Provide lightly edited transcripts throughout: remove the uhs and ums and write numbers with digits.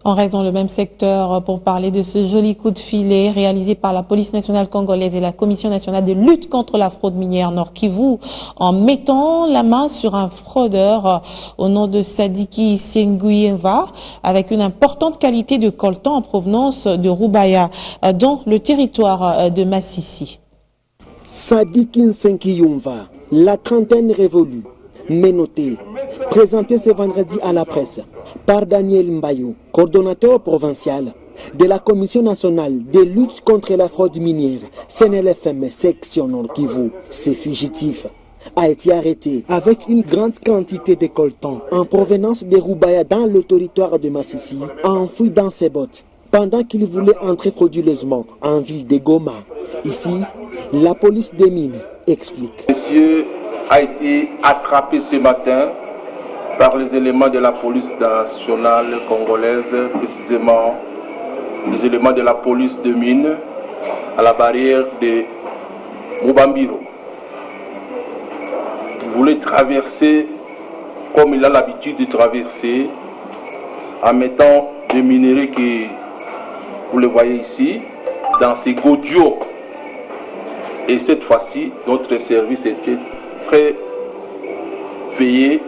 On reste dans le même secteur pour parler de ce joli coup de filet réalisé par la police nationale congolaise et la commission nationale de lutte contre la fraude minière Nord Kivu en mettant la main sur un fraudeur au nom de Sadiki Senguieva avec une importante qualité de coltan en provenance de Rubaya dans le territoire de Massissi. Sadiki Senguieva, la trentaine révolue, menotté, présenté ce vendredi à la presse par Daniel Mbayo, coordonnateur provincial de la Commission nationale de lutte contre la fraude minière, CNLFM section Nord Kivu. Ce fugitif a été arrêté avec une grande quantité de coltan en provenance de Rubaya dans le territoire de Massissi, enfoui dans ses bottes pendant qu'il voulait entrer frauduleusement en ville de Goma. Ici, la police des mines explique. Monsieur a été attrapé ce matin par les éléments de la police nationale congolaise, précisément les éléments de la police de mine à la barrière de Mubambiro. Il voulait traverser comme il a l'habitude de traverser en mettant des minerais que vous le voyez ici dans ces godios. Et cette fois-ci, notre service était très veillé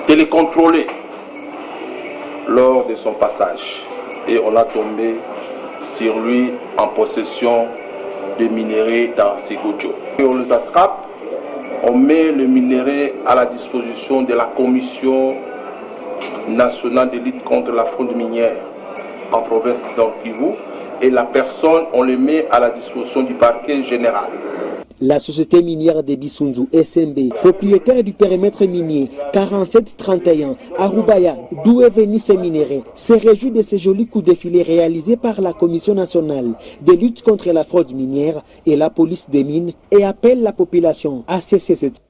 de les contrôler lors de son passage. Et on a tombé sur lui en possession de minerais dans ces godios. Et on les attrape, on met le minerai à la disposition de la Commission nationale de lutte contre la fraude minière en province de Nord Kivu et la personne, on le met à la disposition du parquet général. La société minière de Bisunzu, SMB, propriétaire du périmètre minier 4731 à Rubaya, d'où est venu ces minéraux, se réjouit de ce joli coup de filet réalisé par la Commission nationale de lutte contre la fraude minière et la police des mines et appelle la population à cesser cette